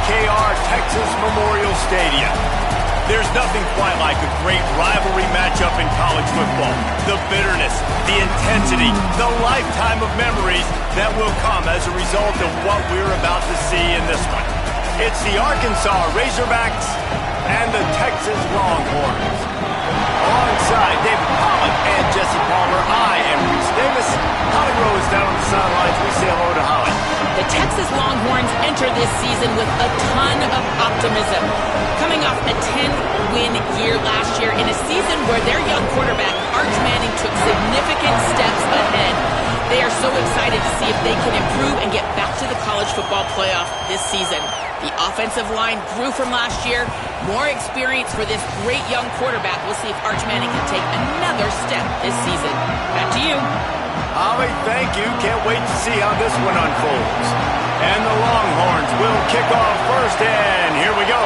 KKR Texas Memorial Stadium. There's nothing quite like a great rivalry matchup in college football. The bitterness, the intensity, the lifetime of memories that will come as a result of what we're about to see in this one. It's the Arkansas Razorbacks and the Texas Longhorns. Alongside David Pollock and Jesse Palmer, I am Reese Davis. Holly Rowe is down on the sidelines. We say hello to Holly. The Texas Longhorns enter this season with a ton of optimism. Coming off a 10-win year last year in a season where their young quarterback, Arch Manning, took significant steps ahead. They are so excited to see if they can improve and get back to the college football playoff this season. The offensive line grew from last year. More experience for this great young quarterback. We'll see if Arch Manning can take another step this season. Back to you. Holly, thank you. Can't wait to see how this one unfolds. And the Longhorns will kick off first, and here we go.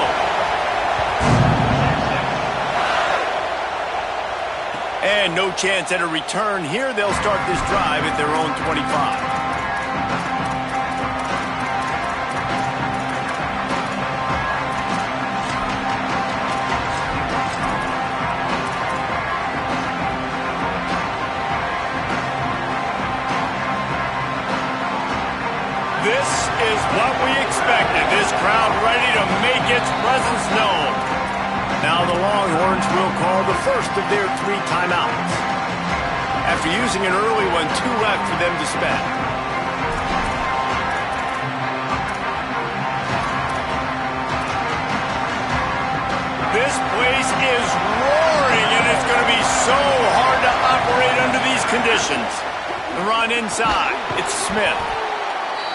And no chance at a return here. They'll start this drive at their own 25. This is what we expected. This crowd ready to make its presence known. Now the Longhorns will call the first of their 3 timeouts. After using an early one, 2 left for them to spend. This place is roaring, and it's going to be so hard to operate under these conditions. The run inside. It's Smith.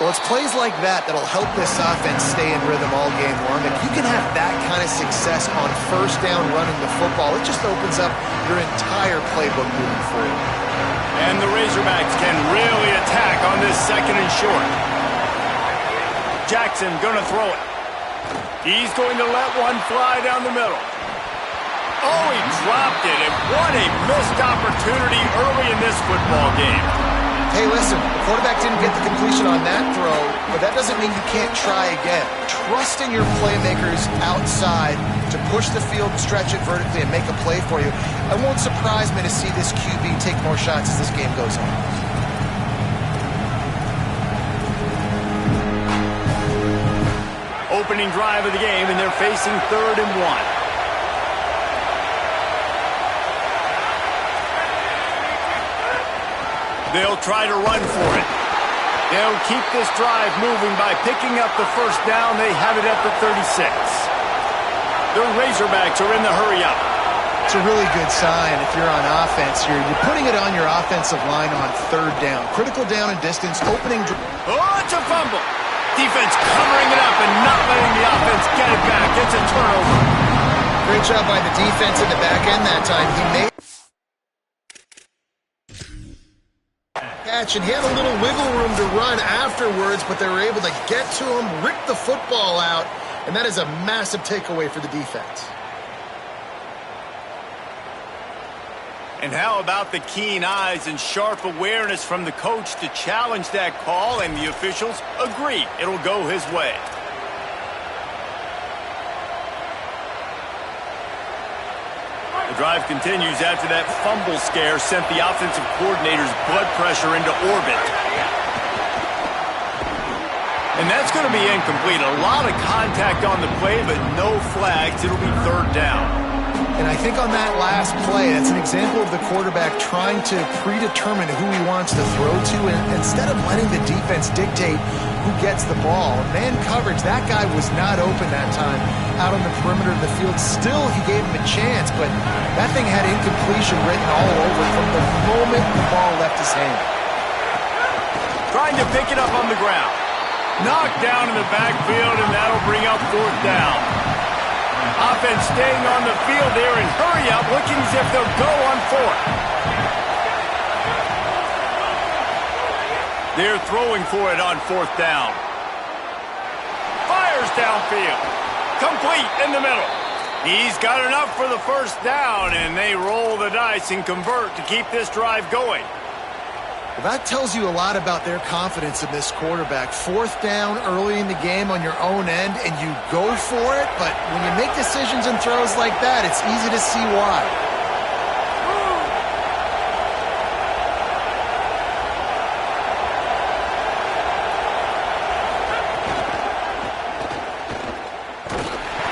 Well, it's plays like that that'll help this offense stay in rhythm all game long. If you can have that kind of success on first down running the football, it just opens up your entire playbook moving forward. And the Razorbacks can really attack on this second and short. Jackson going to throw it. He's going to let one fly down the middle. Oh, he dropped it, and what a missed opportunity early in this football game. Hey, listen, the quarterback didn't get the completion on that throw, but that doesn't mean you can't try again. Trusting your playmakers outside to push the field, stretch it vertically, and make a play for you. It won't surprise me to see this QB take more shots as this game goes on. Opening drive of the game, and they're facing 3rd and 1. They'll try to run for it. They'll keep this drive moving by picking up the first down. They have it at the 36. The Razorbacks are in the hurry-up. It's a really good sign if you're on offense. You're putting it on your offensive line on 3rd down. Critical down and distance, opening. Oh, it's a fumble. Defense covering it up and not letting the offense get it back. It's a turnover. Great job by the defense in the back end that time. He made catch, and he had a little wiggle room to run afterwards, but they were able to get to him, rip the football out, and that is a massive takeaway for the defense. And how about the keen eyes and sharp awareness from the coach to challenge that call, and the officials agree it'll go his way. The drive continues after that fumble scare sent the offensive coordinator's blood pressure into orbit. And that's going to be incomplete. A lot of contact on the play, but no flags. It'll be 3rd down. And I think on that last play, that's an example of the quarterback trying to predetermine who he wants to throw to, and instead of letting the defense dictate who gets the ball. Man coverage, that guy was not open that time out on the perimeter of the field. Still, he gave him a chance, but that thing had incompletion written all over from the moment the ball left his hand. Trying to pick it up on the ground. Knocked down in the backfield, and that'll bring up 4th down. Offense staying on the field there and hurry up, looking as if they'll go on 4th. They're throwing for it on 4th down. Fires downfield. Complete in the middle. He's got enough for the first down, and they roll the dice and convert to keep this drive going. Well, that tells you a lot about their confidence in this quarterback. 4th down early in the game on your own end, and you go for it, but when you make decisions and throws like that, it's easy to see why.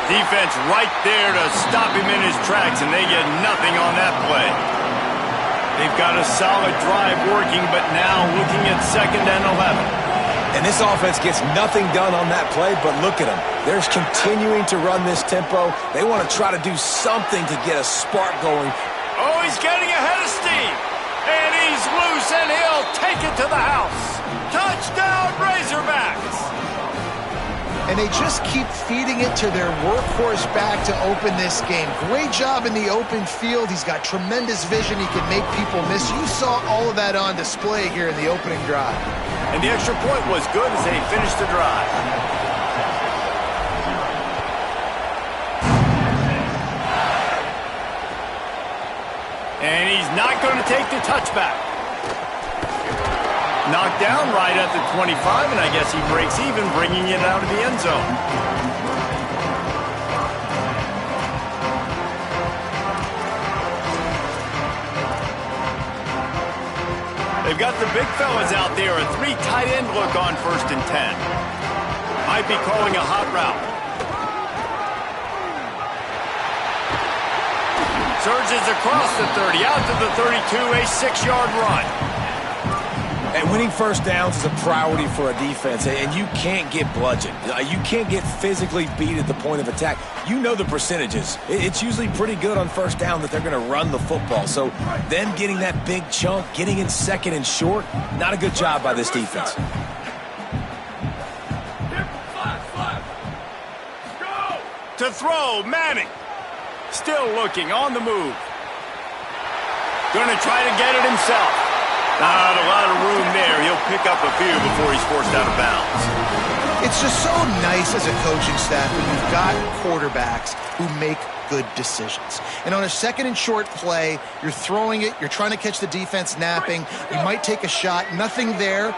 Defense right there to stop him in his tracks, and they get nothing on that play. They've got a solid drive working, but now looking at 2nd and 11. And this offense gets nothing done on that play, but look at them. They're continuing to run this tempo. They want to try to do something to get a spark going. Oh, he's getting ahead of steam. And he's loose, and he'll take it to the house. Touchdown, Razorbacks! And they just keep feeding it to their workhorse back to open this game. Great job in the open field. He's got tremendous vision. He can make people miss. You saw all of that on display here in the opening drive. And the extra point was good as they finished the drive. And he's not going to take the touchback. Knocked down right at the 25, and I guess he breaks even, bringing it out of the end zone. They've got the big fellas out there, a 3 tight end look on 1st and 10. Might be calling a hot route. Surges across the 30, out to the 32, a 6-yard run. And winning 1st downs is a priority for a defense, and you can't get bludgeoned. You can't get physically beat at the point of attack. You know the percentages. It's usually pretty good on 1st down that they're going to run the football. So them getting that big chunk, getting in 2nd and short, not a good job by this defense. To throw, Manning. Still looking, on the move. Gonna try to get it himself. Not a lot of room there. He'll pick up a few before he's forced out of bounds. It's just so nice as a coaching staff when you've got quarterbacks who make good decisions. And on a 2nd and short play, you're throwing it, you're trying to catch the defense napping, you might take a shot, nothing there.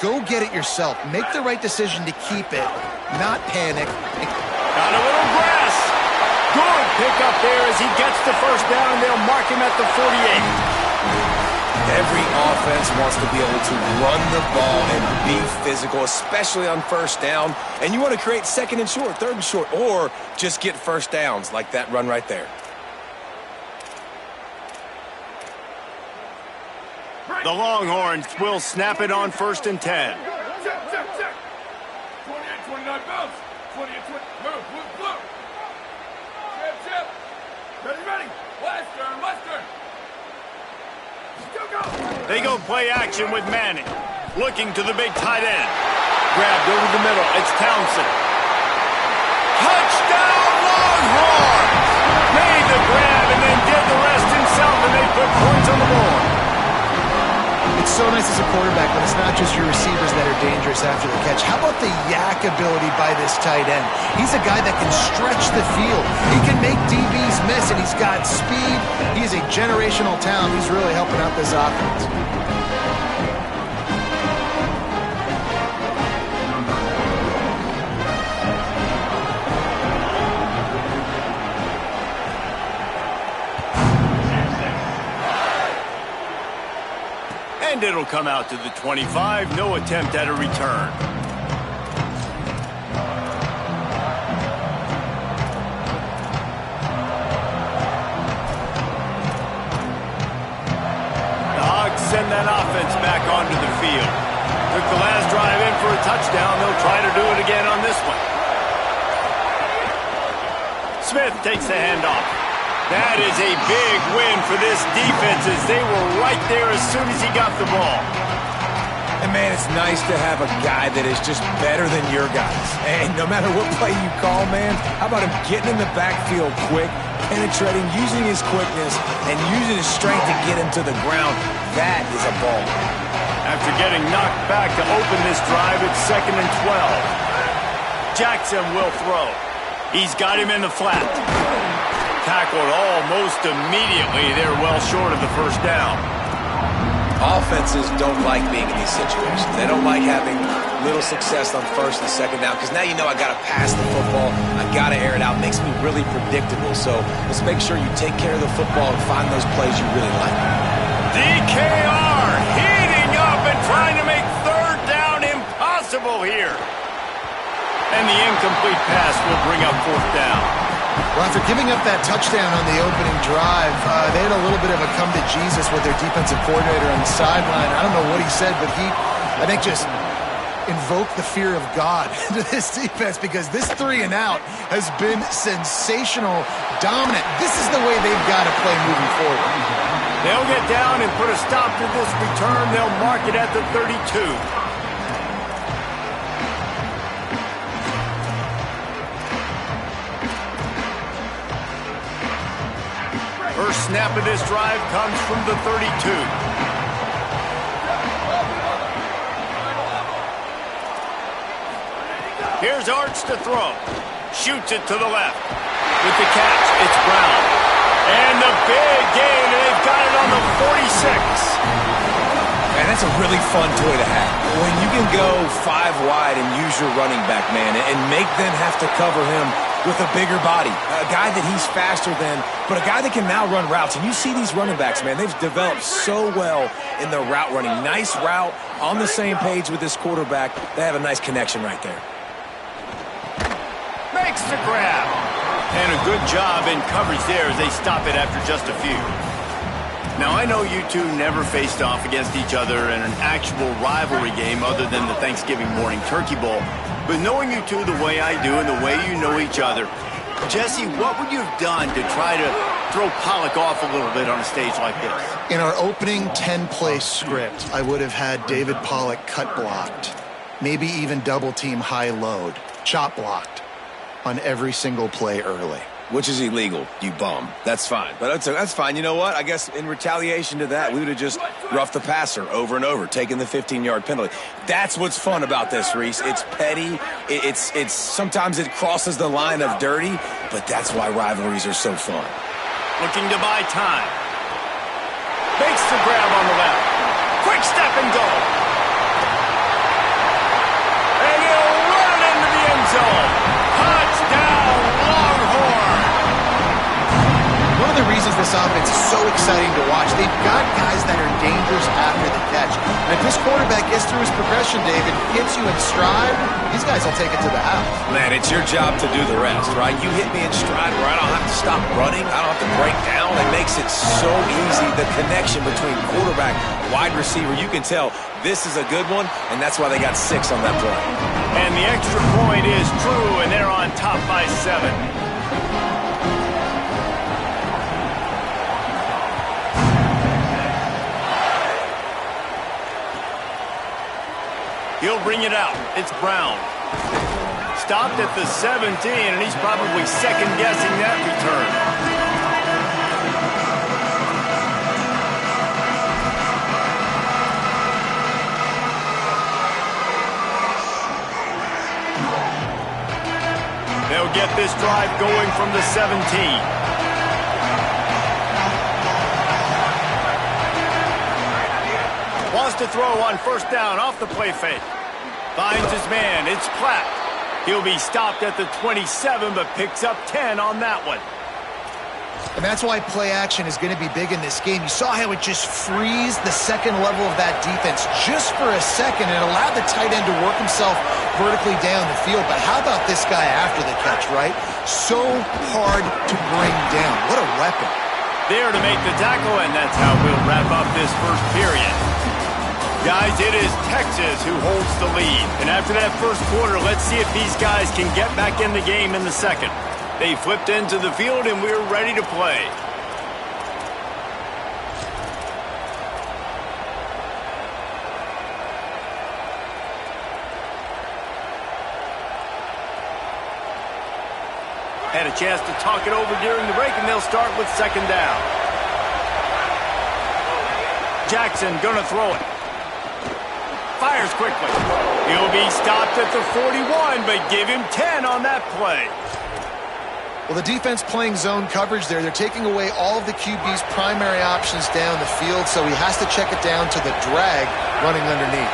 Go get it yourself. Make the right decision to keep it, not panic. Got a little grass. Good pick up there as he gets the 1st down, and they'll mark him at the 48. Every offense wants to be able to run the ball and be physical, especially on 1st down. And you want to create 2nd and short, 3rd and short, or just get 1st downs like that run right there. The Longhorns will snap it on 1st and 10. 28-29 bounce. 28-20. Move. Chip. Ready. Western. They go play action with Manning. Looking to the big tight end. Grabbed over the middle. It's Townsend. Touchdown, Longhorns! Made the grab and then did the rest himself, and they put points on the board. It's so nice as a quarterback when it's not just your receivers that are dangerous after the catch. How about the yak ability by this tight end? He's a guy that can stretch the field. He can make DBs miss, and he's got speed. He's a generational talent. He's really helping out this offense. And it'll come out to the 25. No attempt at a return. The Hogs send that offense back onto the field. Took the last drive in for a touchdown. They'll try to do it again on this one. Smith takes the handoff. That is a big win for this defense as they were right there as soon as he got the ball. And, man, it's nice to have a guy that is just better than your guys. And no matter what play you call, man, how about him getting in the backfield quick, penetrating, using his quickness, and using his strength to get him to the ground? That is a ball. After getting knocked back to open this drive, it's 2nd and 12. Jackson will throw. He's got him in the flat. Tackled almost immediately. They're well short of the 1st down. Offenses don't like being in these situations. They don't like having little success on first and second down because now you know I got to pass the football. I got to air it out. It makes me really predictable. So let's make sure you take care of the football and find those plays you really like. DKR heating up and trying to make third down impossible here. And the incomplete pass will bring up fourth down. Well, after giving up that touchdown on the opening drive, they had a little bit of a come to Jesus with their defensive coordinator on the sideline. I don't know what he said, but he, I think, just invoked the fear of God into this defense because this 3 and out has been sensational, dominant. This is the way they've got to play moving forward. They'll get down and put a stop to this return. They'll mark it at the 32. First snap of this drive comes from the 32. Here's Arch to throw. Shoots it to the left. With the catch, it's Brown. And the big gain, and they've got it on the 46. Man, that's a really fun toy to have. When you can go 5 wide and use your running back, man, and make them have to cover him with a bigger body, a guy that he's faster than, but a guy that can now run routes. And you see these running backs, man, they've developed so well in their route running. Nice route, on the same page with this quarterback. They have a nice connection right there. Makes the grab. And a good job in coverage there as they stop it after just a few. Now, I know you two never faced off against each other in an actual rivalry game other than the Thanksgiving morning turkey bowl. But knowing you two the way I do and the way you know each other, Jesse, what would you have done to try to throw Pollock off a little bit on a stage like this? In our opening 10-play script, I would have had David Pollock cut blocked, maybe even double team high load, chop blocked on every single play early. Which is illegal, you bum. That's fine. But that's fine. You know what? I guess in retaliation to that, we would have just roughed the passer over and over, taking the 15-yard penalty. That's what's fun about this, Reese. It's petty. It's sometimes it crosses the line of dirty, but that's why rivalries are so fun. Looking to buy time. Makes the grab on the left. Quick step and go. And he'll run into the end zone. Touchdown, Longhorn. One of the reasons this offense is so exciting to watch, they've got guys that are dangerous after the catch. And if this quarterback gets through his progression, David, hits you in stride, these guys will take it to the house. Man, it's your job to do the rest, right? You hit me in stride where I don't have to stop running. I don't have to break down. It makes it so easy. The connection between quarterback and wide receiver, you can tell this is a good one, and that's why they got 6 on that play. And the extra point is true, and they're on top by 7. He'll bring it out. It's Brown. Stopped at the 17, and he's probably second-guessing that return. They'll get this drive going from the 17. Wants to throw on first down off the play fake. Finds his man. It's Platt. He'll be stopped at the 27, but picks up 10 on that one. And that's why play action is going to be big in this game. You saw how it just frees the second level of that defense just for a second and allowed the tight end to work himself vertically down the field. But how about this guy after the catch, right? So hard to bring down. What a weapon. There to make the tackle, and that's how we'll wrap up this first period. Guys, it is Texas who holds the lead. And after that first quarter, let's see if these guys can get back in the game in the second. They flipped into the field, and we're ready to play. Had a chance to talk it over during the break, and they'll start with second down. Jackson gonna throw it. Fires quickly. He'll be stopped at the 41, but give him 10 on that play. Well, the defense playing zone coverage there. They're taking away all of the QB's primary options down the field, so he has to check it down to the drag running underneath.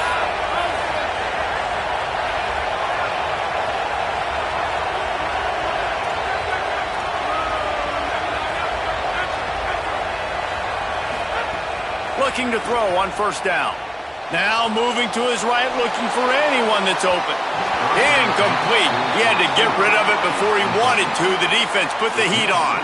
Looking to throw on first down. Now moving to his right, looking for anyone that's open. Incomplete. He had to get rid of it before he wanted to. The defense put the heat on.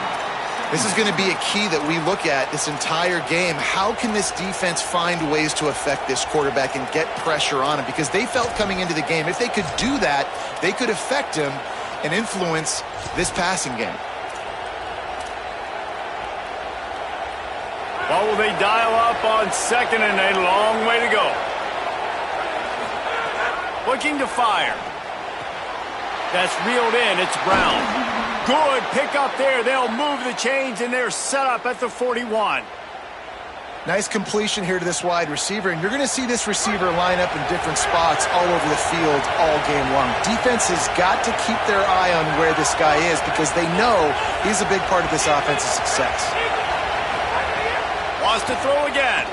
This is going to be a key that we look at this entire game. How can this defense find ways to affect this quarterback and get pressure on him? Because they felt coming into the game, if they could do that, they could affect him and influence this passing game. What will they dial up on second and a long way to go? Looking to fire. That's reeled in. It's Brown. Good pick up there. They'll move the chains, and they're set up at the 41. Nice completion here to this wide receiver, and you're going to see this receiver line up in different spots all over the field all game long. Defense has got to keep their eye on where this guy is because they know he's a big part of this offense's success. Wants to throw again.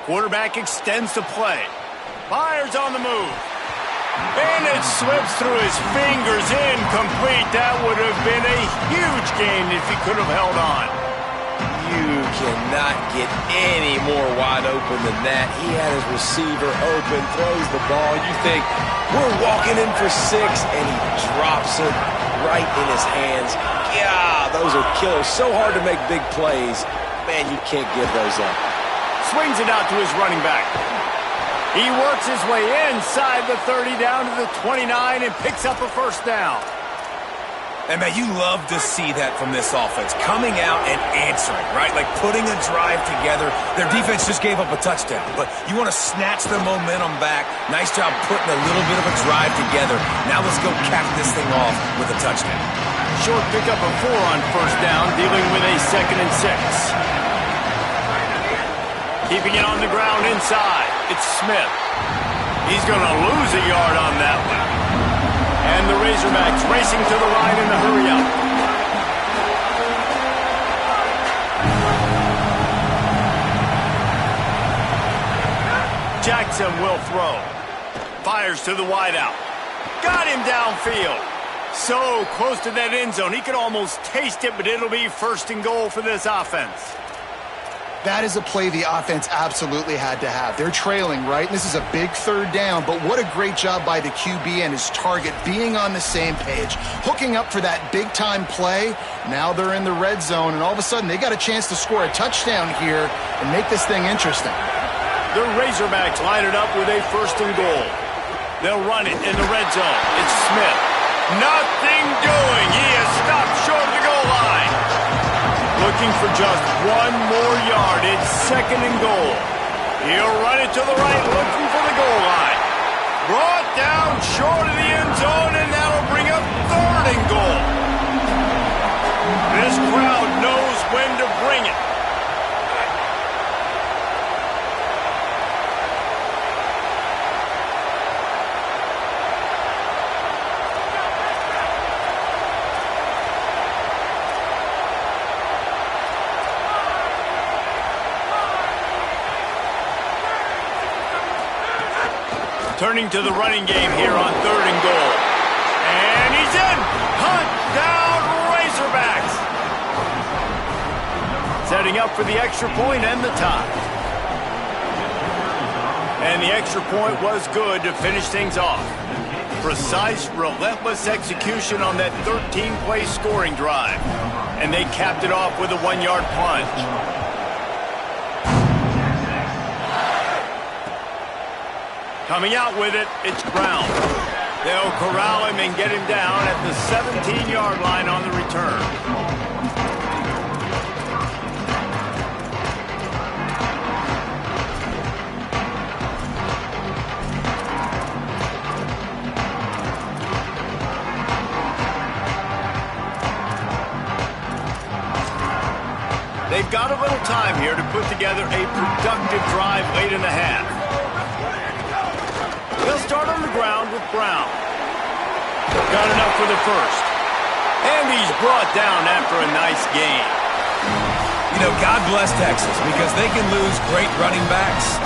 Quarterback extends the play. Fires on the move. And it slips through his fingers. Incomplete. That would have been a huge gain if he could have held on. You cannot get any more wide open than that. He had his receiver open, throws the ball. You think, we're walking in for 6, and he drops it right in his hands. Yeah, those are killers. So hard to make big plays. Man, you can't give those up. Swings it out to his running back. He works his way inside the 30 down to the 29 and picks up a first down. And, man, you love to see that from this offense. Coming out and answering, right? Like putting a drive together. Their defense just gave up a touchdown, but you want to snatch the momentum back. Nice job putting a little bit of a drive together. Now let's go cap this thing off with a touchdown. Short pickup of 4 on first down, dealing with a 2nd and 6. Keeping it on the ground inside. It's Smith. He's going to lose a yard on that one. And the Razorbacks racing to the line in the hurry-up. Jackson will throw. Fires to the wideout. Got him downfield. So close to that end zone. He could almost taste it, but it'll be 1st and goal for this offense. That is a play the offense absolutely had to have. They're trailing, right? This is a big 3rd down, but what a great job by the QB and his target being on the same page. Hooking up for that big-time play. Now they're in the red zone, and all of a sudden they got a chance to score a touchdown here and make this thing interesting. The Razorbacks line it up with a 1st and goal. They'll run it in the red zone. It's Smith. Nothing doing. He is stopped short of the goal line. Looking for just 1 more yard. It's 2nd and goal. He'll run it to the right, looking for the goal line. Brought down short of the end zone, and that'll bring up 3rd and goal. This crowd knows when to bring it. Turning to the running game here on 3rd and goal. And he's in! Hunt down Razorbacks! Setting up for the extra point and the tie. And the extra point was good to finish things off. Precise, relentless execution on that 13-play scoring drive. And they capped it off with a 1-yard plunge. Coming out with it, it's Brown. They'll corral him and get him down at the 17-yard line on the return. They've got a little time here to put together a productive drive late in the half. They'll start on the ground with Brown. Got enough for the 1st. And he's brought down after a nice gain. You know, God bless Texas, because they can lose great running backs,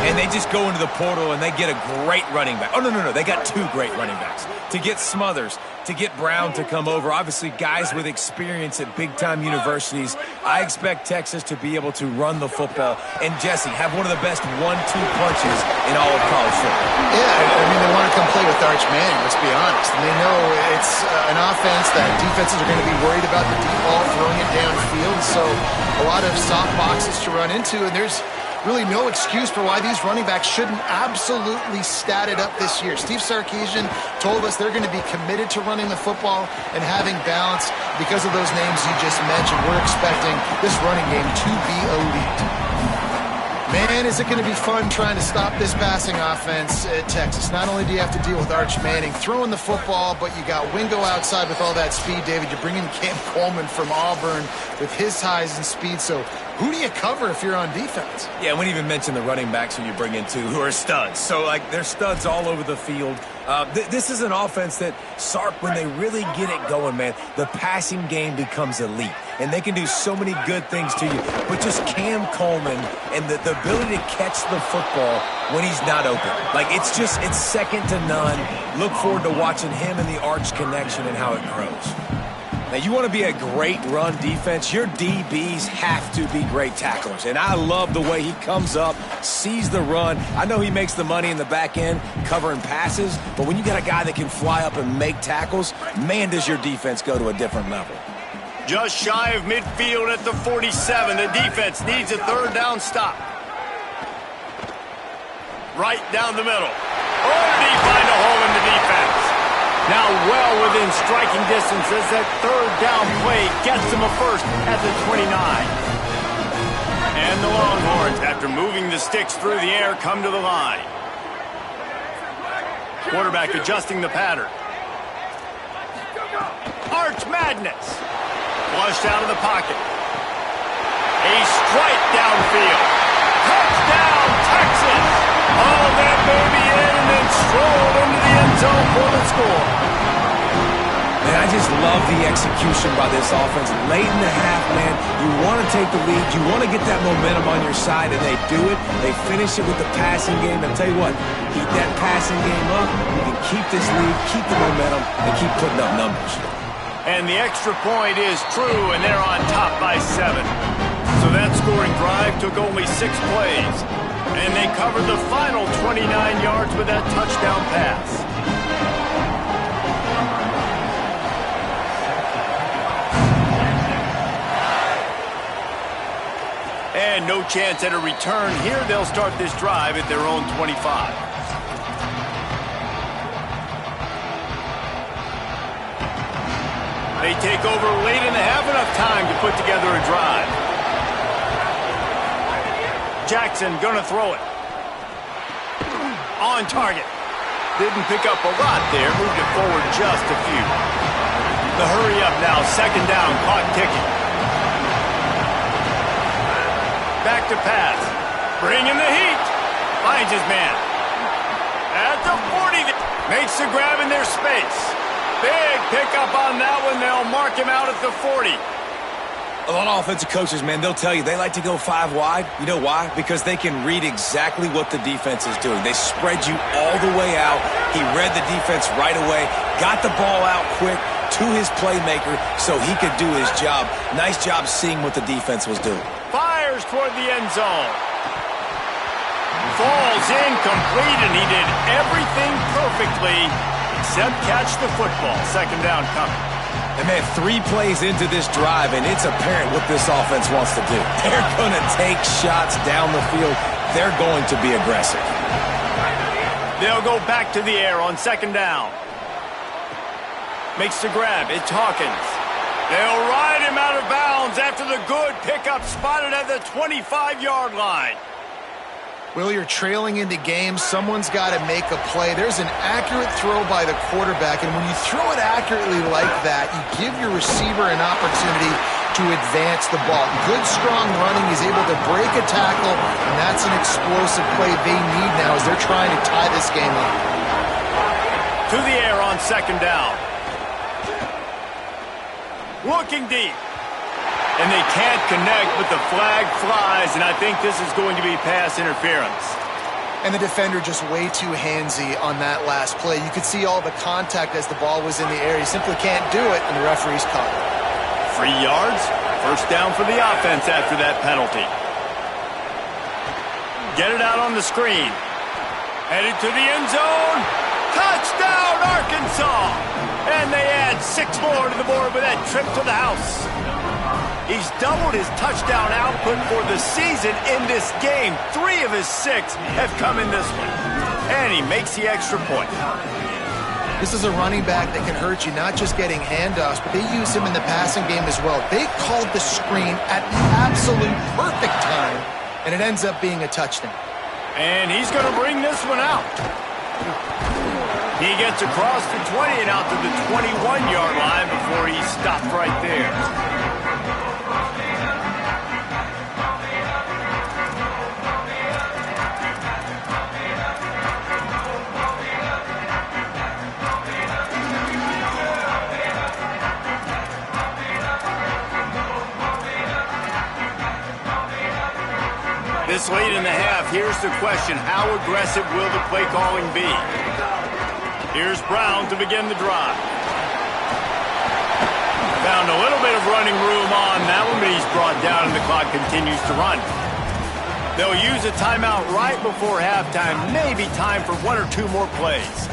and they just go into the portal and they get a great running back. Oh, no. They got two great running backs. To get Smothers, to get Brown to come over, obviously guys with experience at big-time universities. I expect Texas to be able to run the football and, Jesse, have one of the best 1-2 punches in all of college football. Yeah, I mean, they want to come play with Arch Manning, let's be honest. And they know it's an offense that defenses are going to be worried about the deep ball, throwing it downfield. So a lot of soft boxes to run into, and there's really no excuse for why these running backs shouldn't absolutely stat it up this year. Steve Sarkisian told us they're going to be committed to running the football and having balance. Because of those names you just mentioned, we're expecting this running game to be elite. Man, is it going to be fun trying to stop this passing offense at Texas. Not only do you have to deal with Arch Manning throwing the football, but you got Wingo outside with all that speed, David. You're bringing Cam Coleman from Auburn with his size and speed. So who do you cover if you're on defense? Yeah, we didn't even mention the running backs who you bring in, too, who are studs. So, like, they're studs all over the field. This is an offense that, Sark, when they really get it going, man, the passing game becomes elite. And they can do so many good things to you. But just Cam Coleman and the ability to catch the football when he's not open. Like, it's second to none. Look forward to watching him and the Arch connection and how it grows. Now, you want to be a great run defense, your DBs have to be great tacklers. And I love the way he comes up, sees the run. I know he makes the money in the back end covering passes, but when you got a guy that can fly up and make tackles, man, does your defense go to a different level. Just shy of midfield at the 47. The defense needs a third down stop. Right down the middle. Oh, did he find a hole in the defense? Now well within striking distance as that third down play gets him a first at the 29. And the Longhorns, after moving the sticks through the air, come to the line. Quarterback adjusting the pattern. Arch Madness. Flushed out of the pocket. A strike downfield. Touchdown, Texas! All that baby in and then strolled into the end zone for the score. Man, I just love the execution by this offense. Late in the half, man, you want to take the lead. You want to get that momentum on your side, and they do it. They finish it with the passing game. And I'll tell you what, keep that passing game up. You can keep this lead, keep the momentum, and keep putting up numbers. And the extra point is true, and they're on top by 7. So that scoring drive took only 6 plays. And they covered the final 29 yards with that touchdown pass. And no chance at a return here. They'll start this drive at their own 25. They take over late and they have enough time to put together a drive. Jackson gonna throw it. On target. Didn't pick up a lot there. Moved it forward just a few. The hurry up now. Second down. Clock ticking. Back to pass. Bring in the heat. Finds his man. At the 40. Makes the grab in their space. Big pickup on that one. They'll mark him out at the 40. A lot of offensive coaches, man, they'll tell you they like to go 5 wide. You know why? Because they can read exactly what the defense is doing. They spread you all the way out. He read the defense right away, got the ball out quick to his playmaker so he could do his job. Nice job seeing what the defense was doing. Fires toward the end zone. Falls incomplete, and he did everything perfectly except catch the football. Second down coming. And, man, 3 plays into this drive, and it's apparent what this offense wants to do. They're going to take shots down the field. They're going to be aggressive. They'll go back to the air on second down. Makes the grab. It's Hawkins. They'll ride him out of bounds after the good pickup spotted at the 25-yard line. Will, you're trailing into games. Someone's got to make a play. There's an accurate throw by the quarterback, and when you throw it accurately like that, you give your receiver an opportunity to advance the ball. Good, strong running. He's able to break a tackle, and that's an explosive play they need now as they're trying to tie this game up. To the air on second down. looking deep. And they can't connect, but the flag flies, and I think this is going to be pass interference. And the defender just way too handsy on that last play. You could see all the contact as the ball was in the air. He simply can't do it, and the referee's caught it. 3 yards, first down for the offense after that penalty. Get it out on the screen. Headed to the end zone. Touchdown, Arkansas! And they add 6 more to the board with that trip to the house. He's doubled his touchdown output for the season in this game. 3 of his 6 have come in this one. And he makes the extra point. This is a running back that can hurt you, not just getting handoffs, but they use him in the passing game as well. They called the screen at the absolute perfect time, and it ends up being a touchdown. And he's going to bring this one out. He gets across the 20 and out to the 21-yard line before he's stopped right there. This late in the half, here's the question. How aggressive will the play calling be? Here's Brown to begin the drive. Found a little bit of running room on that one, but he's brought down and the clock continues to run. They'll use a timeout right before halftime. Maybe time for 1 or 2 more plays.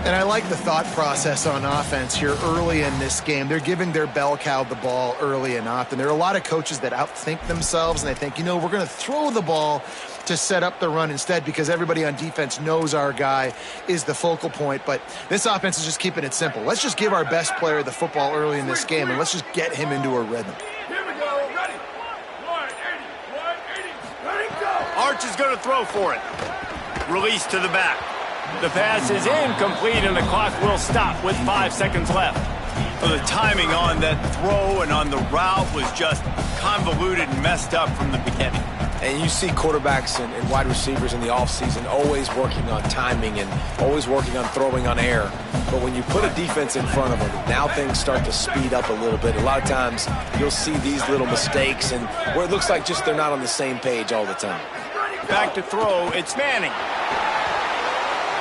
And I like the thought process on offense here early in this game. They're giving their bell cow the ball early and often. There are a lot of coaches that outthink themselves, and they think, you know, we're going to throw the ball to set up the run instead because everybody on defense knows our guy is the focal point. But this offense is just keeping it simple. Let's just give our best player the football early in this game, and let's just get him into a rhythm. Here we go. Ready. 180. Ready, go. Arch is going to throw for it. Release to the back. The pass is incomplete, and the clock will stop with 5 seconds left. So the timing on that throw and on the route was just convoluted and messed up from the beginning. And you see quarterbacks and wide receivers in the offseason always working on timing and always working on throwing on air. But when you put a defense in front of them, now things start to speed up a little bit. A lot of times you'll see these little mistakes and where it looks like just they're not on the same page all the time. Back to throw, it's Manning.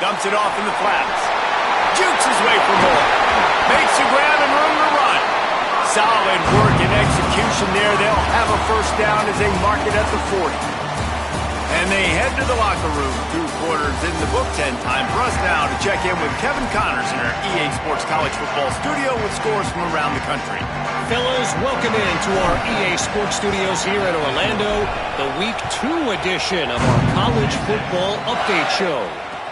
Dumps it off in the flats. Jukes his way for more. Makes the grab and room to run. Solid work and execution there. They'll have a first down as they mark it at the 40. And they head to the locker room. 2 quarters in the book. 10 time for us now to check in with Kevin Connors in our EA Sports College Football studio with scores from around the country. Fellas, welcome into our EA Sports Studios here in Orlando, the Week 2 edition of our College Football Update Show.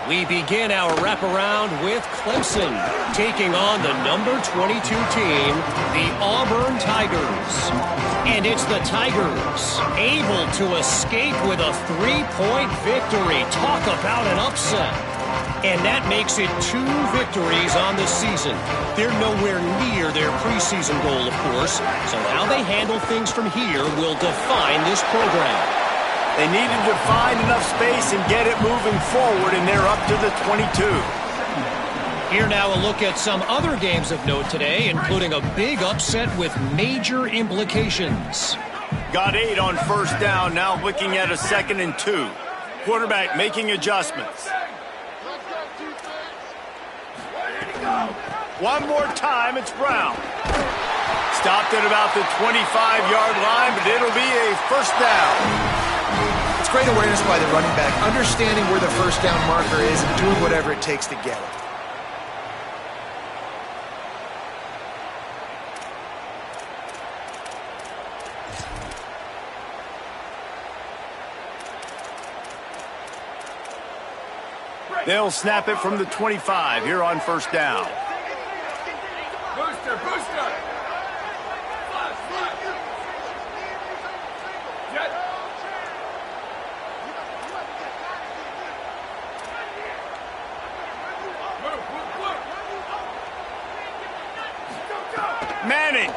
We begin our wraparound with Clemson, taking on the number 22 team, the Auburn Tigers. And it's the Tigers, able to escape with a 3-point victory. Talk about an upset. And that makes it 2 victories on the season. They're nowhere near their preseason goal, of course, so how they handle things from here will define this program. They needed to find enough space and get it moving forward, and they're up to the 22. Here now a look at some other games of note today, including a big upset with major implications. Got 8 on first down, now looking at a 2nd and 2. Quarterback making adjustments. One more time, it's Brown. Stopped at about the 25-yard line, but it'll be a first down. It's great awareness by the running back, understanding where the first down marker is and doing whatever it takes to get it. They'll snap it from the 25 here on first down. Booster. Jet. Manning.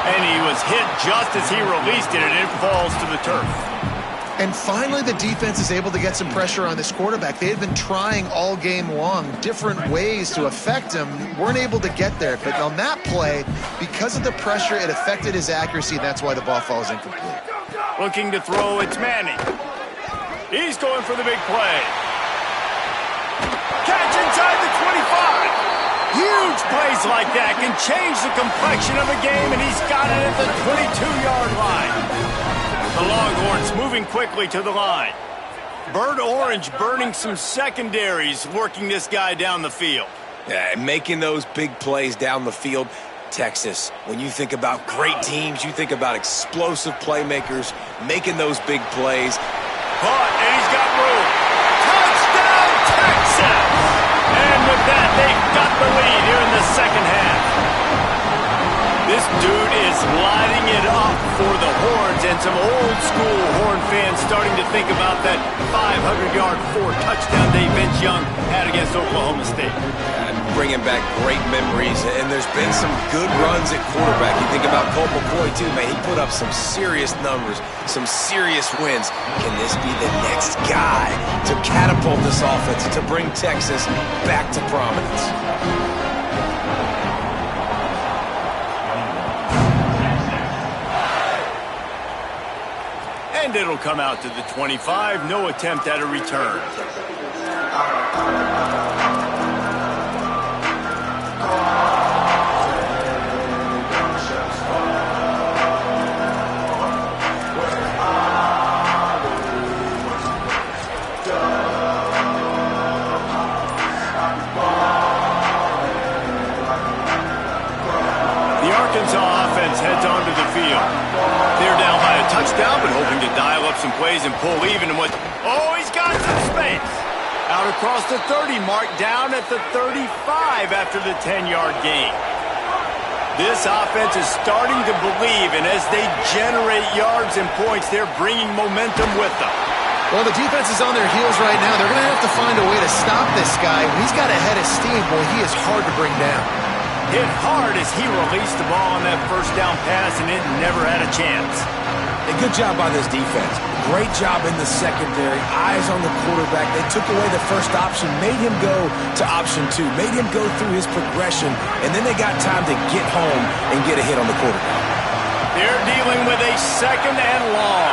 And he was hit just as he released it, and it falls to the turf. And finally, the defense is able to get some pressure on this quarterback. They had been trying all game long different ways to affect him, weren't able to get there. But on that play, because of the pressure, it affected his accuracy, and that's why the ball falls incomplete. Looking to throw, it's Manning. He's going for the big play. Catch inside the 25. Huge plays like that can change the complexion of a game, and he's got it at the 22-yard line. The Longhorns moving quickly to the line. Bird Orange burning some secondaries, working this guy down the field. Yeah, making those big plays down the field. Texas, when you think about great teams, you think about explosive playmakers, making those big plays. Caught, and he's got room. Touchdown, Texas! And with that, they've got the lead here in the second half. This dude is lighting it up for the Horns, and some old-school Horn fans starting to think about that 500-yard, 4-touchdown day Vince Young had against Oklahoma State. Bringing back great memories, and there's been some good runs at quarterback. You think about Colt McCoy, too, man. He put up some serious numbers, some serious wins. Can this be the next guy to catapult this offense, to bring Texas back to prominence? And it'll come out to the 25. No attempt at a return. The Arkansas offense heads onto the field. They're down by a touchdown, but hoping to dial up some plays and pull even. And what? Oh, he's got some space. Out across the 30 mark, down at the 35 after the 10-yard gain. This offense is starting to believe, and as they generate yards and points, they're bringing momentum with them. Well, the defense is on their heels right now. They're going to have to find a way to stop this guy. When he's got a head of steam, boy, he is hard to bring down. Hit hard as he released the ball on that first down pass, and it never had a chance. A good job by this defense. Great job in the secondary. Eyes on the quarterback. They took away the first option, made him go to option 2, made him go through his progression, and then they got time to get home and get a hit on the quarterback. They're dealing with a second and long.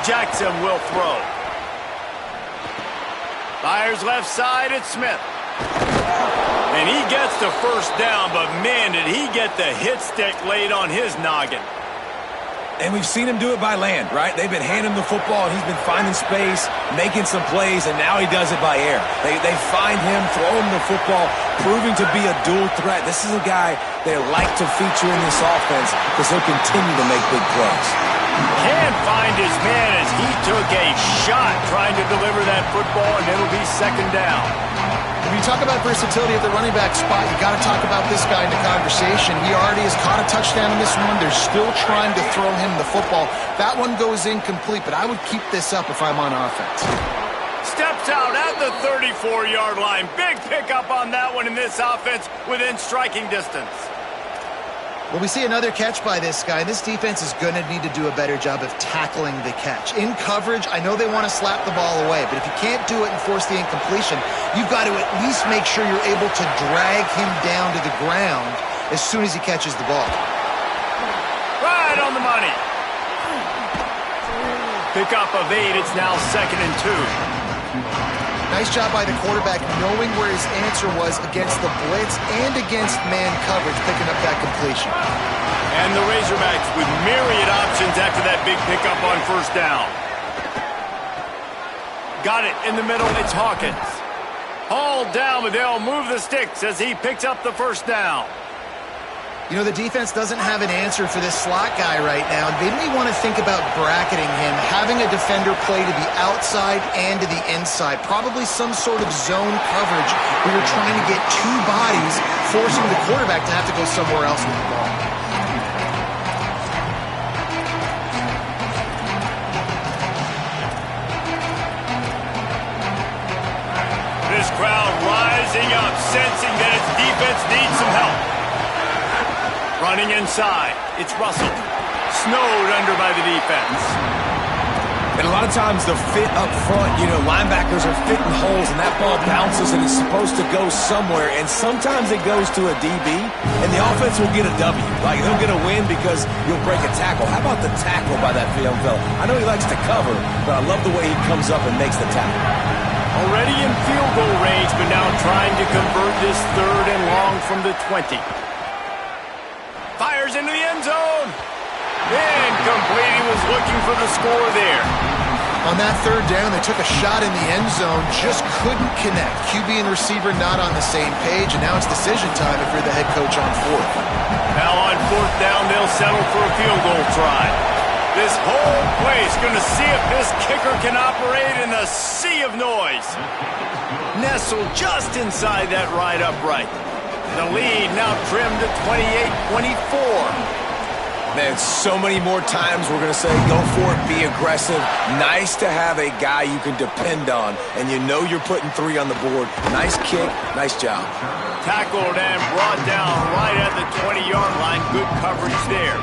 Jackson will throw. Fires left side, it's Smith. And he gets the first down, but man, did he get the hit stick laid on his noggin. And we've seen him do it by land, right? They've been handing him the football, and he's been finding space, making some plays, and now he does it by air. They find him, throw him the football, proving to be a dual threat. This is a guy they like to feature in this offense because he'll continue to make big plays. Can't find his man as he took a shot trying to deliver that football, and it'll be second down. When you talk about versatility at the running back spot, you got to talk about this guy in the conversation. He already has caught a touchdown in this one. They're still trying to throw him the football. That one goes incomplete, but I would keep this up if I'm on offense. Steps out at the 34-yard line. Big pickup on that one in this offense within striking distance. Well, we see another catch by this guy. This defense is going to need to do a better job of tackling the catch. In coverage, I know they want to slap the ball away, but if you can't do it and force the incompletion, you've got to at least make sure you're able to drag him down to the ground as soon as he catches the ball. Right on the money. Pickup of 8. It's now 2nd and 2. Nice job by the quarterback knowing where his answer was against the blitz and against man coverage, picking up that completion. And the Razorbacks with myriad options after that big pickup on first down. Got it in the middle. It's Hawkins. Hauled down, but they'll move the sticks as he picks up the first down. You know, the defense doesn't have an answer for this slot guy right now. They may want to think about bracketing him, having a defender play to the outside and to the inside. Probably some sort of zone coverage where you're trying to get two bodies, forcing the quarterback to have to go somewhere else with the ball. This crowd rising up, sensing that its defense needs some help. Running inside, it's Russell. snowed under by the defense. And a lot of times the fit up front, linebackers are fitting holes and that ball bounces and it's supposed to go somewhere. And sometimes it goes to a DB and the offense will get a W. Like they'll get a win because you'll break a tackle. How about the tackle by that young fella? I know he likes to cover, but I love the way he comes up and makes the tackle. Already in field goal range, but now trying to convert this 3rd and long from the 20. Fires into the end zone. Incomplete. He was looking for the score there. On that 3rd down, they took a shot in the end zone, just couldn't connect. QB and receiver not on the same page, and now it's decision time if you're the head coach on 4th. Now on 4th down, they'll settle for a field goal try. This whole place going to see if this kicker can operate in a sea of noise. Nestled just inside that right upright. The lead now trimmed to 28-24. Man, so many more times we're going to say go for it, be aggressive. Nice to have a guy you can depend on, and you know you're putting 3 on the board. Nice kick, nice job. Tackled and brought down right at the 20-yard line. Good coverage there.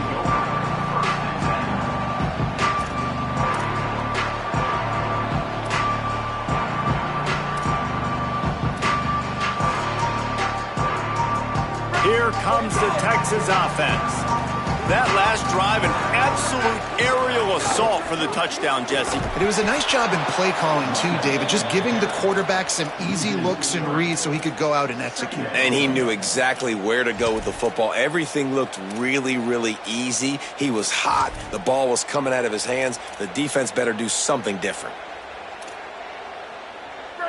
Here comes the Texas offense. That last drive, an absolute aerial assault for the touchdown, Jesse. And it was a nice job in play calling too, David, just giving the quarterback some easy looks and reads so he could go out and execute. And he knew exactly where to go with the football. Everything looked really, really easy. He was hot. The ball was coming out of his hands. The defense better do something different.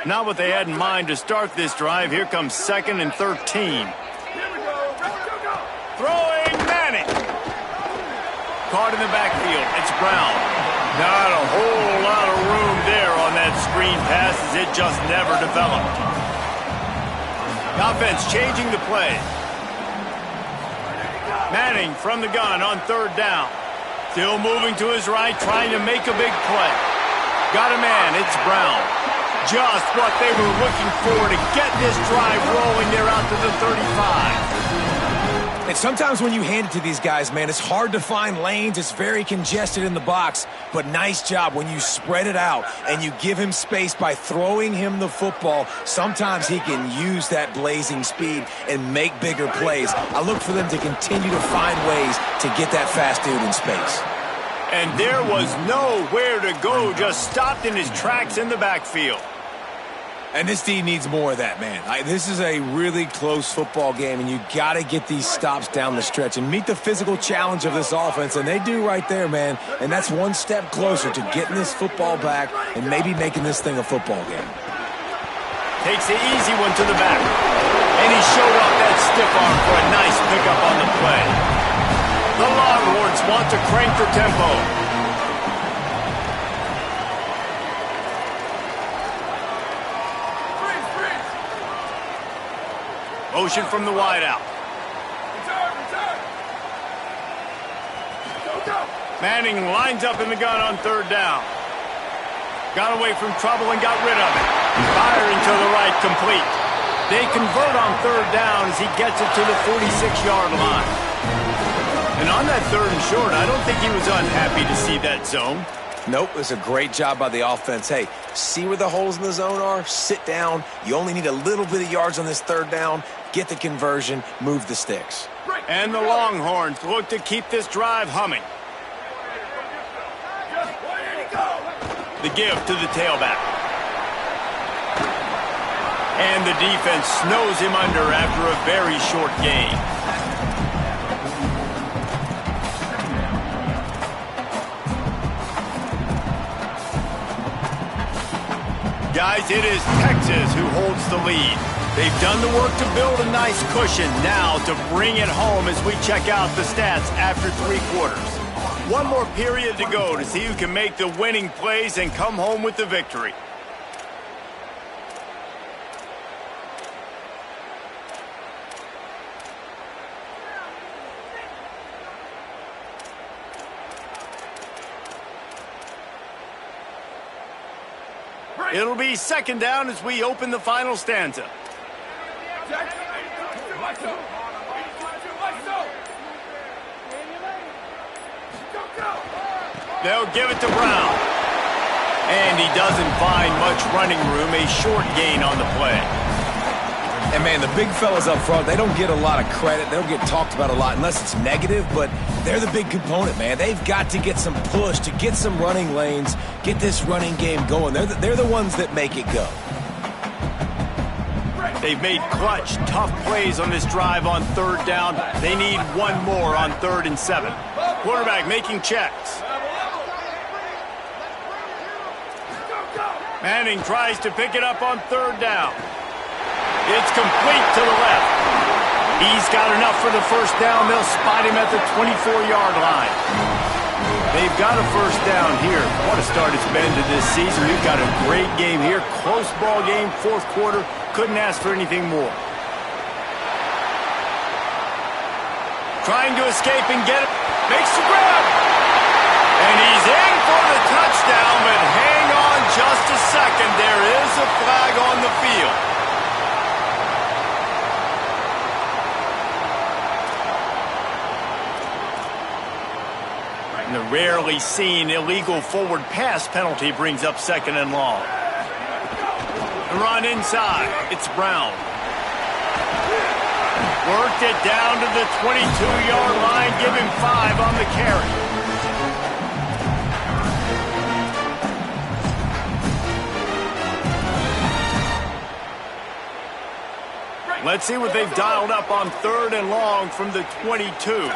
Not what they had in mind to start this drive. Here comes 2nd and 13. Throwing Manning. Caught in the backfield. It's Brown. Not a whole lot of room there on that screen pass as it just never developed. Offense changing the play. Manning from the gun on 3rd down. Still moving to his right, trying to make a big play. Got a man. It's Brown. Just what they were looking for to get this drive rolling. They're out to the 35. And sometimes when you hand it to these guys, man, it's hard to find lanes. It's very congested in the box. But nice job when you spread it out and you give him space by throwing him the football. Sometimes he can use that blazing speed and make bigger plays. I look for them to continue to find ways to get that fast dude in space. And there was nowhere to go, just stopped in his tracks in the backfield. And this D needs more of that, man. This is a really close football game, and you got to get these stops down the stretch and meet the physical challenge of this offense, and they do right there, man. And that's one step closer to getting this football back and maybe making this thing a football game. Takes the easy one to the back. And he showed off that stiff arm for a nice pickup on the play. The Longhorns want to crank the tempo. Motion from the wideout. Manning lines up in the gun on 3rd down. Got away from trouble and got rid of it. Firing to the right, complete. They convert on 3rd down as he gets it to the 46-yard line. And on that 3rd and short, I don't think he was unhappy to see that zone. Nope, it was a great job by the offense. Hey, see where the holes in the zone are? Sit down. You only need a little bit of yards on this 3rd down. Get the conversion. Move the sticks. And the Longhorns look to keep this drive humming. The give to the tailback. And the defense snows him under after a very short gain. Guys, it is Texas who holds the lead. They've done the work to build a nice cushion. Now to bring it home as we check out the stats after 3 quarters. One more period to go to see who can make the winning plays and come home with the victory. It'll be 2nd down as we open the final stanza. They'll give it to Brown. And he doesn't find much running room, a short gain on the play. And, man, the big fellas up front, they don't get a lot of credit. They don't get talked about a lot unless it's negative, but they're the big component, man. They've got to get some push, to get some running lanes, get this running game going. They're the ones that make it go. They've made clutch, tough plays on this drive on third down. They need one more on 3rd and 7. Quarterback making checks. Manning tries to pick it up on 3rd down. It's complete to the left. He's got enough for the first down. They'll spot him at the 24-yard line. They've got a first down here. What a start it's been to this season. We've got a great game here. Close ball game, 4th quarter. Couldn't ask for anything more. Trying to escape and get it. Makes the grab. And he's in for the touchdown, but hang on just a second. There is a flag on the field. And the rarely seen illegal forward pass penalty brings up 2nd and long. The run inside. It's Brown. Worked it down to the 22-yard line. Give him 5 on the carry. Let's see what they've dialed up on 3rd and long from the 22.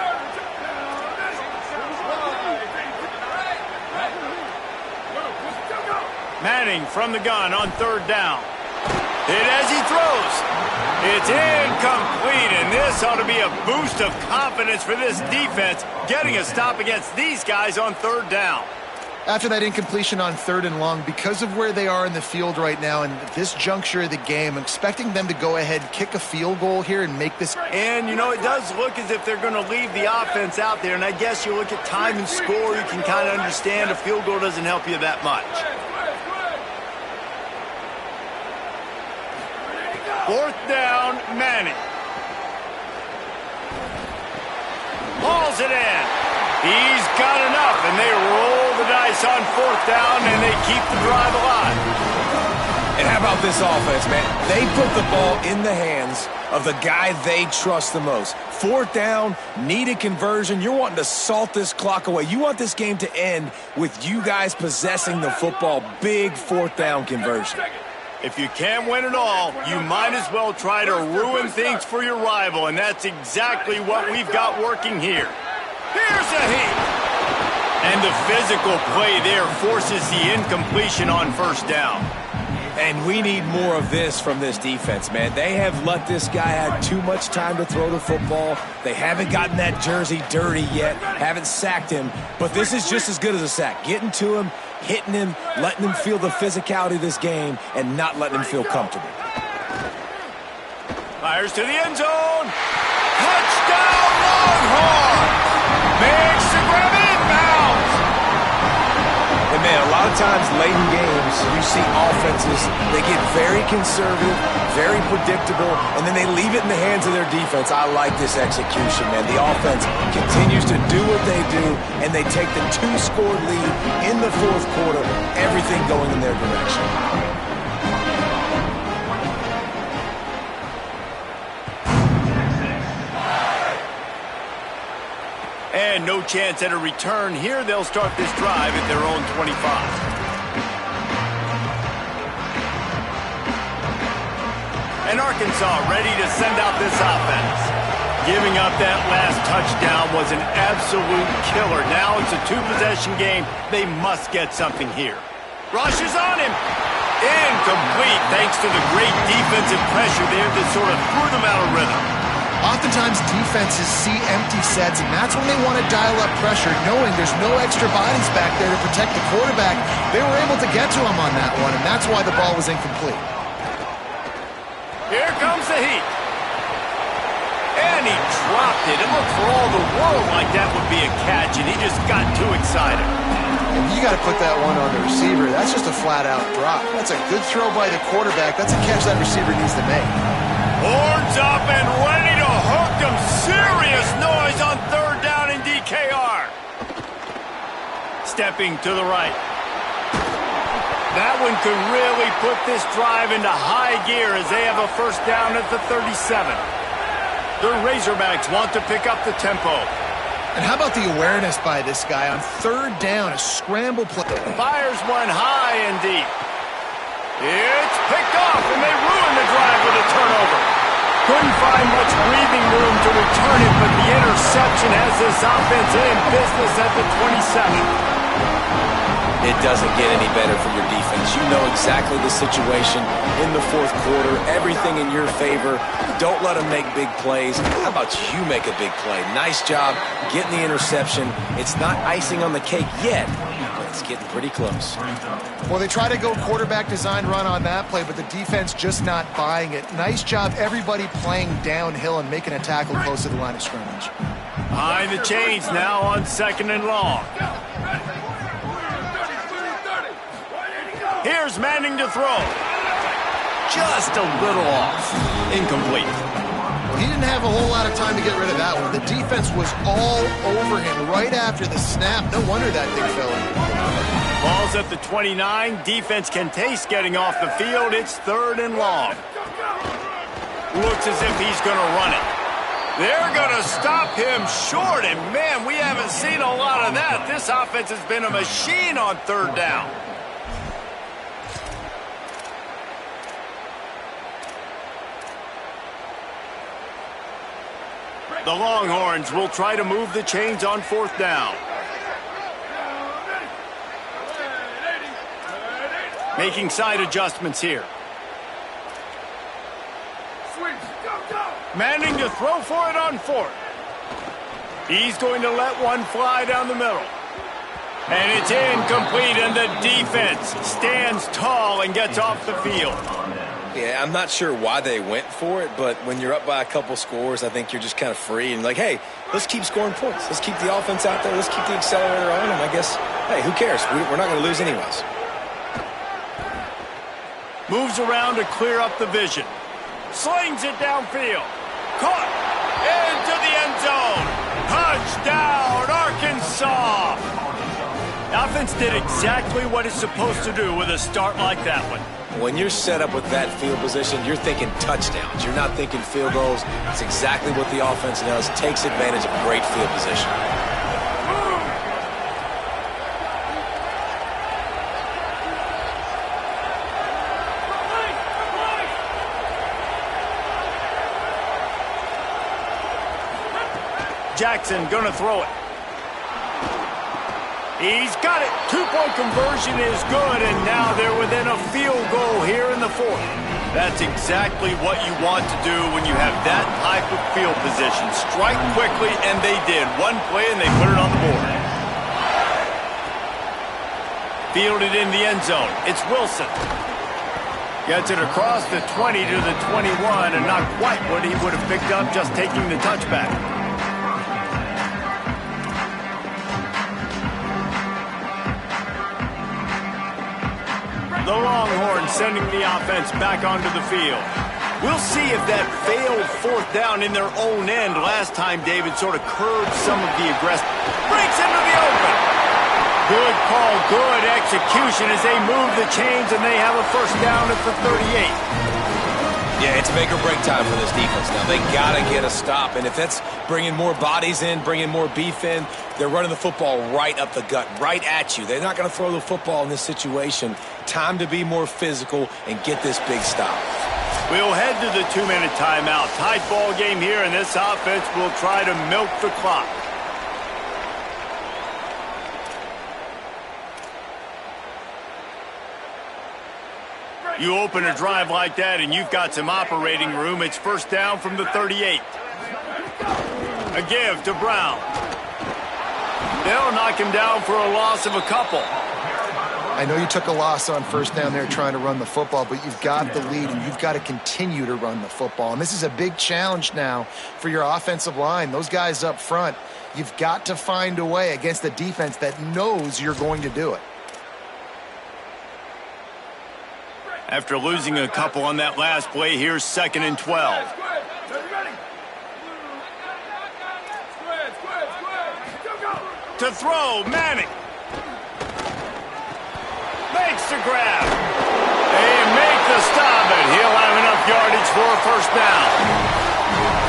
Manning from the gun on 3rd down. Hit as he throws. It's incomplete, and this ought to be a boost of confidence for this defense, getting a stop against these guys on 3rd down. After that incompletion on 3rd and long, because of where they are in the field right now and this juncture of the game, I'm expecting them to go ahead, kick a field goal here and make this. And, you know, it does look as if they're going to leave the offense out there, and I guess you look at time and score, you can kind of understand a field goal doesn't help you that much. 4th down, Manning. Hauls it in. He's got enough, and they roll the dice on 4th down, and they keep the drive alive. And how about this offense, man? They put the ball in the hands of the guy they trust the most. 4th down, needed conversion. You're wanting to salt this clock away. You want this game to end with you guys possessing the football. Big 4th down conversion. If you can't win it all, you might as well try to ruin things for your rival, and that's exactly what we've got working here. Here's a hit. And the physical play there forces the incompletion on 1st down. And we need more of this from this defense, man. They have let this guy have too much time to throw the football. They haven't gotten that jersey dirty yet, haven't sacked him. But this is just as good as a sack. Getting to him, hitting him, letting him feel the physicality of this game, and not letting him feel comfortable. Fires to the end zone. Touchdown, Longhorns! Makes the grab inbounds. And, man, a lot of times late in games, you see offenses, they get very conservative, very predictable, and then they leave it in the hands of their defense. I like this execution, man. The offense continues to do what they do, and they take the 2-score lead in the 4th quarter, everything going in their direction. And no chance at a return here. They'll start this drive at their own 25. And Arkansas ready to send out this offense. Giving up that last touchdown was an absolute killer. Now it's a 2-possession game. They must get something here. Rush is on him. Incomplete thanks to the great defensive pressure there that sort of threw them out of rhythm. Oftentimes defenses see empty sets, and that's when they want to dial up pressure, knowing there's no extra bodies back there to protect the quarterback. They were able to get to him on that one, and that's why the ball was incomplete. Here comes the heat. And he dropped it. It looked for all the world like that would be a catch, and he just got too excited. And you got to put that one on the receiver. That's just a flat-out drop. That's a good throw by the quarterback. That's a catch that receiver needs to make. Horns up and ready to hook them. Serious noise on 3rd down in DKR. stepping to the right. That one could really put this drive into high gear as they have a first down at the 37. The Razorbacks want to pick up the tempo. And how about the awareness by this guy on third down, a scramble play. Fires one high and deep. It's picked off, and they ruin the drive with a turnover. Couldn't find much breathing room to return it, but the interception has this offense in business at the 27. It doesn't get any better for your defense. You know exactly the situation in the fourth quarter, everything in your favor. Don't let them make big plays. How about you make a big play? Nice job getting the interception. It's not icing on the cake yet, but it's getting pretty close. Well, they try to go quarterback design run on that play, but the defense just not buying it. Nice job, everybody playing downhill and making a tackle close to the line of scrimmage. Behind the chains now on 2nd and long. Here's Manning to throw. Just a little off. Incomplete. Well, he didn't have a whole lot of time to get rid of that one. The defense was all over him right after the snap. No wonder that thing fell in. Ball's at the 29. Defense can taste getting off the field. It's 3rd and long. Looks as if he's going to run it. They're going to stop him short, and man, we haven't seen a lot of that. This offense has been a machine on 3rd down. The Longhorns will try to move the chains on 4th down. Making side adjustments here. Manning to throw for it on 4th. He's going to let one fly down the middle. And it's incomplete, and the defense stands tall and gets off the field. Yeah, I'm not sure why they went for it, but when you're up by a couple scores, I think you're just kind of free and like, hey, let's keep scoring points. Let's keep the offense out there. Let's keep the accelerator on, and I guess, hey, who cares? We're not going to lose anyways. Moves around to clear up the vision. Slings it downfield. Caught into the end zone. Touchdown, Arkansas. The offense did exactly what it's supposed to do with a start like that one. When you're set up with that field position, you're thinking touchdowns. You're not thinking field goals. It's exactly what the offense does. Takes advantage of great field position. Jackson gonna throw it. He's got it. 2-point conversion is good, and now they're within a field goal here in the 4th. That's exactly what you want to do when you have that type of field position. Strike quickly, and they did. One play, and they put it on the board. Fielded in the end zone. It's Wilson. Gets it across the 20 to the 21, and not quite what he would have picked up just taking the touchback. The Longhorns sending the offense back onto the field. We'll see if that failed 4th down in their own end last time David sort of curbed some of the aggression. Breaks into the open. Good call, good execution as they move the chains, and they have a first down at the 38. Yeah, it's make or break time for this defense now. They got to get a stop, and if that's bringing more bodies in, bringing more beef in, they're running the football right up the gut, right at you. They're not going to throw the football in this situation. Time to be more physical and get this big stop. We'll head to the 2-minute timeout. Tight ball game here, and this offense will try to milk the clock. You open a drive like that, and you've got some operating room. It's first down from the 38. A give to Brown. They'll knock him down for a loss of a couple. I know you took a loss on first down there trying to run the football, but you've got the lead, and you've got to continue to run the football. And this is a big challenge now for your offensive line. Those guys up front, you've got to find a way against a defense that knows you're going to do it. After losing a couple on that last play, here's 2nd and 12. To throw, Manning. Fakes the grab. They make the stop, and he'll have enough yardage for a first down.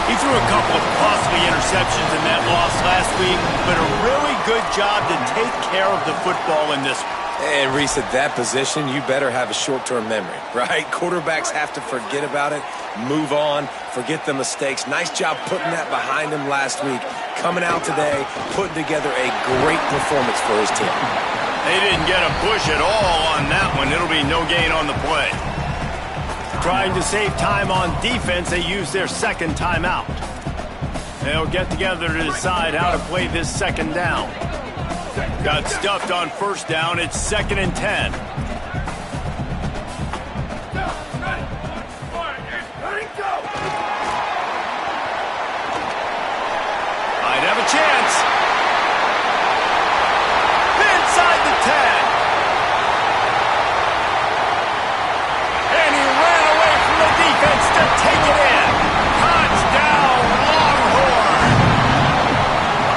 He threw a couple of costly interceptions in that loss last week, but a really good job to take care of the football in this one. And Reese, at that position, you better have a short-term memory, right? Quarterbacks have to forget about it, move on, forget the mistakes. Nice job putting that behind him last week. Coming out today, putting together a great performance for his team. They didn't get a push at all on that one. It'll be no gain on the play. Trying to save time on defense, they use their second timeout. They'll get together to decide how to play this second down. Got stuffed on first down. It's 2nd and 10. Might have a chance. Inside the 10. And he ran away from the defense to take it in. Touchdown, Longhorn.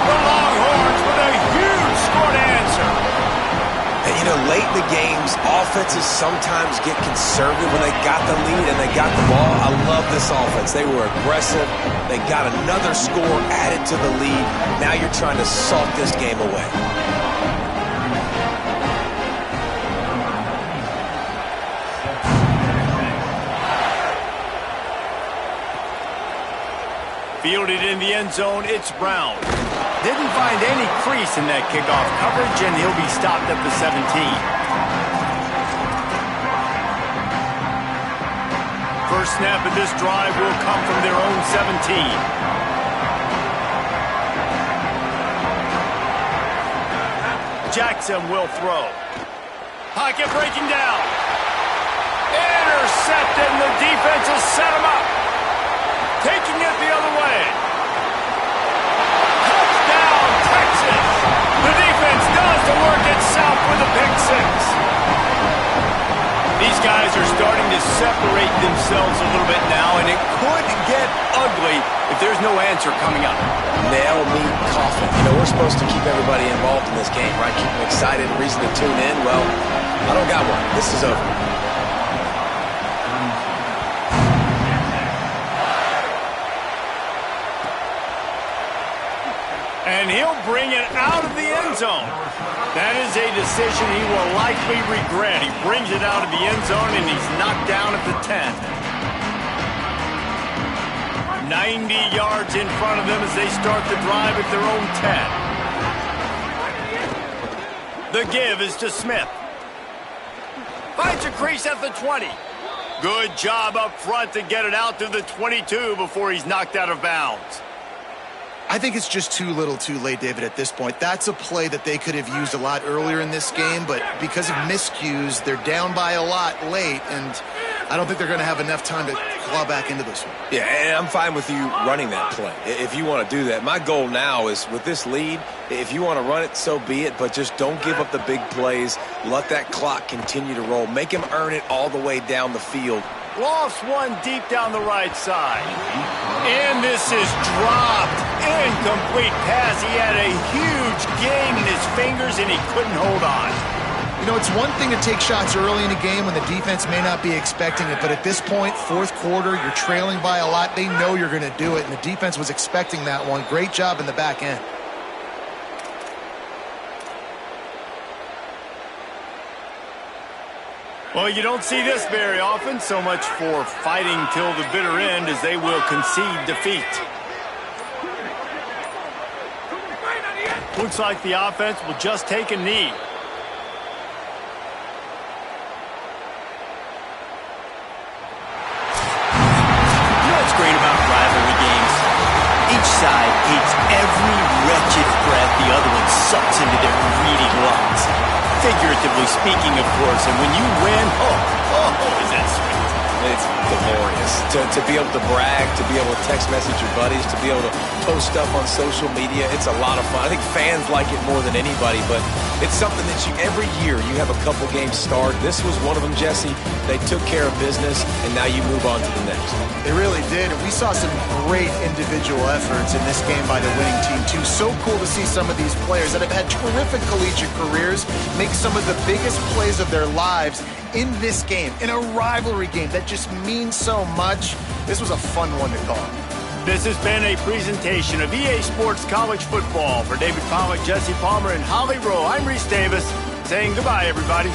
The Longhorns with a huge score to answer. And, you know, late in the games, offenses sometimes get conservative when they got the lead and they got the ball. I love this offense. They were aggressive. They got another score added to the lead. Now you're trying to salt this game away. Fielded in the end zone, it's Brown. Didn't find any crease in that kickoff coverage, and he'll be stopped at the 17. First snap of this drive will come from their own 17. Jackson will throw. Pocket breaking down. Intercepted, and the defense has set him up. Taking it the other way. Touchdown, Texas. The defense does the work itself with a pick six. These guys are starting to separate themselves a little bit now, and it could get ugly if there's no answer coming up. Nail, meat, coffin. You know, we're supposed to keep everybody involved in this game, right? Keep them excited, reason to tune in. Well, I don't got one. This is over. And he'll bring it out of the end zone. That is a decision he will likely regret. He brings it out of the end zone, and he's knocked down at the 10. 90 yards in front of them as they start the drive at their own 10. The give is to Smith. Finds a crease at the 20. Good job up front to get it out to the 22 before he's knocked out of bounds. I think it's just too little too late, David, at this point. That's a play that they could have used a lot earlier in this game, but because of miscues, they're down by a lot late, and I don't think they're going to have enough time to claw back into this one. Yeah, and I'm fine with you running that play if you want to do that. My goal now is with this lead, if you want to run it, so be it, but just don't give up the big plays. Let that clock continue to roll. Make him earn it all the way down the field. Lofts one deep down the right side. And this is dropped. Incomplete pass. He had a huge gain in his fingers, and he couldn't hold on. You know, it's one thing to take shots early in a game when the defense may not be expecting it, but at this point, fourth quarter, you're trailing by a lot. They know you're going to do it, and the defense was expecting that one. Great job in the back end. Well, you don't see this very often. So much for fighting till the bitter end as they will concede defeat. Looks like the offense will just take a knee. You know what's great about rivalry games? Each side hates every wretched breath the other one sucks into their greedy lungs. Figuratively speaking, of course, and when you win, oh, is that sweet. It's glorious. to be able to brag, to be able to text message your buddies, to be able to post stuff on social media. It's a lot of fun. I think fans like it more than anybody, but it's something that every year you have a couple games start. This was one of them, Jesse. They took care of business, and now you move on to the next. They really did. And we saw some great individual efforts in this game by the winning team, too. So cool to see some of these players that have had terrific collegiate careers make some of the biggest plays of their lives in this game, in a rivalry game that just means so much. This was a fun one to call. This has been a presentation of EA Sports College Football. For David Pollack, Jesse Palmer, and Holly Rowe, I'm Reese Davis saying goodbye, everybody.